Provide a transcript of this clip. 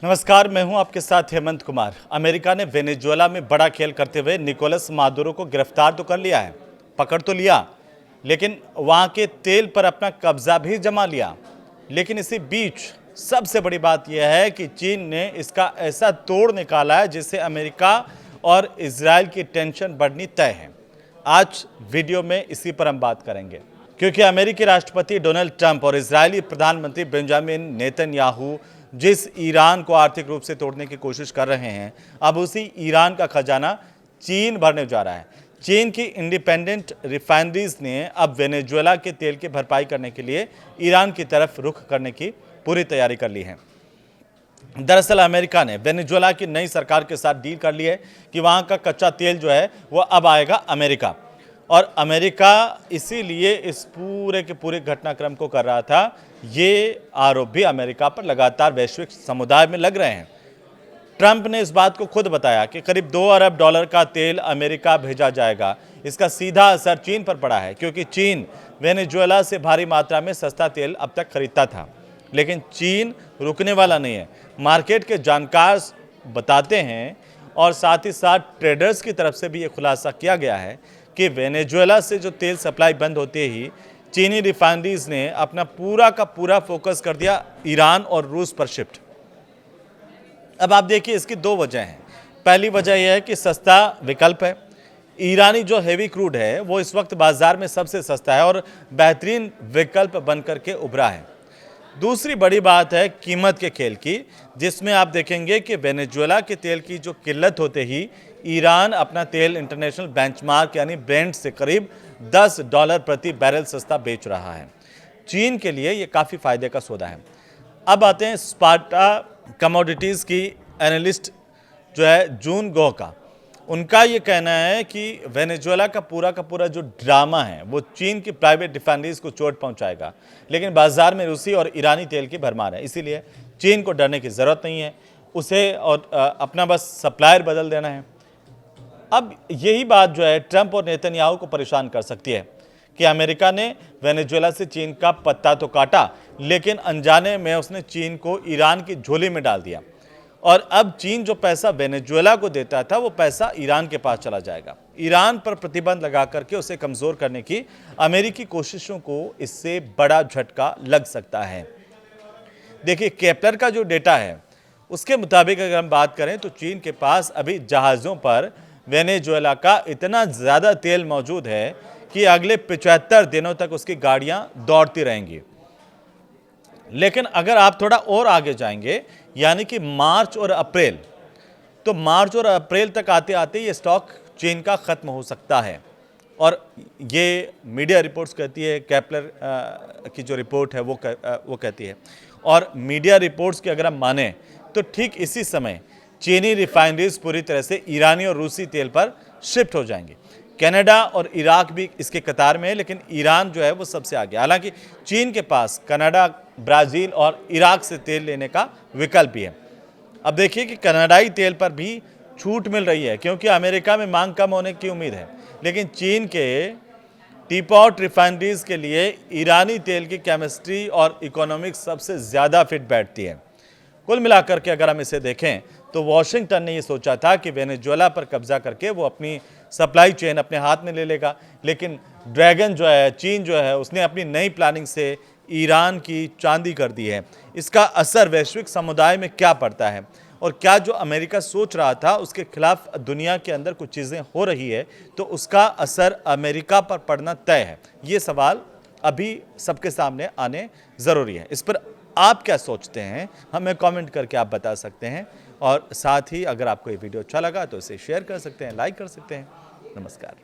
नमस्कार, मैं हूं आपके साथ हेमंत कुमार। अमेरिका ने वेनेजुएला में बड़ा खेल करते हुए निकोलस मादुरो को गिरफ्तार तो कर लिया है, पकड़ तो लिया, लेकिन वहां के तेल पर अपना कब्जा भी जमा लिया। लेकिन इसी बीच सबसे बड़ी बात यह है कि चीन ने इसका ऐसा तोड़ निकाला है जिससे अमेरिका और इजराइल की टेंशन बढ़नी तय है। आज वीडियो में इसी पर हम बात करेंगे, क्योंकि अमेरिकी राष्ट्रपति डोनाल्ड ट्रंप और इजरायली प्रधानमंत्री बेंजामिन नेतन्याहू जिस ईरान को आर्थिक रूप से तोड़ने की कोशिश कर रहे हैं, अब उसी ईरान का खजाना चीन भरने जा रहा है। चीन की इंडिपेंडेंट रिफाइनरीज ने अब वेनेजुएला के तेल की भरपाई करने के लिए ईरान की तरफ रुख करने की पूरी तैयारी कर ली है। दरअसल अमेरिका ने वेनेजुएला की नई सरकार के साथ डील कर ली है कि वहां का कच्चा तेल जो है वो अब आएगा अमेरिका, और अमेरिका इसीलिए इस पूरे के पूरे घटनाक्रम को कर रहा था। ये आरोप भी अमेरिका पर लगातार वैश्विक समुदाय में लग रहे हैं। ट्रंप ने इस बात को खुद बताया कि करीब $2 अरब का तेल अमेरिका भेजा जाएगा। इसका सीधा असर चीन पर पड़ा है, क्योंकि चीन वेनेजुएला से भारी मात्रा में सस्ता तेल अब तक खरीदता था। लेकिन चीन रुकने वाला नहीं है। मार्केट के जानकार बताते हैं, और साथ ही साथ ट्रेडर्स की तरफ से भी ये खुलासा किया गया है कि वेनेजुएला से जो तेल सप्लाई बंद होते ही चीनी रिफाइनरीज ने अपना पूरा का पूरा फोकस कर दिया ईरान और रूस पर शिफ्ट। अब आप देखिए, इसकी दो वजह हैं। पहली वजह यह है कि सस्ता विकल्प है। ईरानी जो हेवी क्रूड है वो इस वक्त बाजार में सबसे सस्ता है और बेहतरीन विकल्प बनकर के उभरा है। दूसरी बड़ी बात है कीमत के खेल की, जिसमें आप देखेंगे कि वेनेजुएला के तेल की जो किल्लत होते ही ईरान अपना तेल इंटरनेशनल बेंचमार्क यानी ब्रेंट से करीब $10 प्रति बैरल सस्ता बेच रहा है। चीन के लिए ये काफ़ी फायदे का सौदा है। अब आते हैं स्पार्टा कमोडिटीज़ की एनालिस्ट जो है जून गो का। उनका ये कहना है कि वेनेजुएला का पूरा जो ड्रामा है वो चीन की प्राइवेट रिफाइनरीज को चोट पहुंचाएगा, लेकिन बाजार में रूसी और ईरानी तेल की भरमार है। इसीलिए चीन को डरने की ज़रूरत नहीं है, उसे और अपना बस सप्लायर बदल देना है। अब यही बात जो है ट्रंप और नेतन्याहू को परेशान कर सकती है कि अमेरिका ने वेनेजुएला से चीन का पत्ता तो काटा, लेकिन अनजाने में उसने चीन को ईरान की झोली में डाल दिया, और अब चीन जो पैसा वेनेजुएला को देता था वो पैसा ईरान के पास चला जाएगा। ईरान पर प्रतिबंध लगा करके उसे कमज़ोर करने की अमेरिकी कोशिशों को इससे बड़ा झटका लग सकता है। देखिए, केपलर का जो डेटा है उसके मुताबिक अगर हम बात करें तो चीन के पास अभी जहाज़ों पर वेनेजुएला का इतना ज़्यादा तेल मौजूद है कि अगले 75 दिनों तक उसकी गाड़ियां दौड़ती रहेंगी। लेकिन अगर आप थोड़ा और आगे जाएंगे, यानी कि मार्च और अप्रैल, तो मार्च और अप्रैल तक आते आते ये स्टॉक चीन का ख़त्म हो सकता है। और ये मीडिया रिपोर्ट्स कहती है, केपलर की जो रिपोर्ट है वो कहती है। और मीडिया रिपोर्ट्स की अगर हम माने तो ठीक इसी समय चीनी रिफाइनरीज पूरी तरह से ईरानी और रूसी तेल पर शिफ्ट हो जाएंगे। कनाडा और इराक भी इसके कतार में है, लेकिन ईरान जो है वो सबसे आगे। हालांकि चीन के पास कनाडा, ब्राज़ील और इराक से तेल लेने का विकल्प भी है। अब देखिए कि कनाडाई तेल पर भी छूट मिल रही है, क्योंकि अमेरिका में मांग कम होने की उम्मीद है। लेकिन चीन के टीपॉट रिफाइनरीज के लिए ईरानी तेल की केमिस्ट्री और इकोनॉमिक्स सबसे ज़्यादा फिट बैठती है। कुल मिलाकर के अगर हम इसे देखें तो वॉशिंगटन ने ये सोचा था कि वेनेजुएला पर कब्जा करके वो अपनी सप्लाई चेन अपने हाथ में ले लेगा, लेकिन ड्रैगन जो है, चीन जो है, उसने अपनी नई प्लानिंग से ईरान की चांदी कर दी है। इसका असर वैश्विक समुदाय में क्या पड़ता है, और क्या जो अमेरिका सोच रहा था उसके खिलाफ दुनिया के अंदर कुछ चीज़ें हो रही है तो उसका असर अमेरिका पर पड़ना तय है। ये सवाल अभी सबके सामने आने ज़रूरी है। इस पर आप क्या सोचते हैं, हमें कमेंट करके आप बता सकते हैं। और साथ ही अगर आपको ये वीडियो अच्छा लगा तो इसे शेयर कर सकते हैं, लाइक कर सकते हैं। नमस्कार।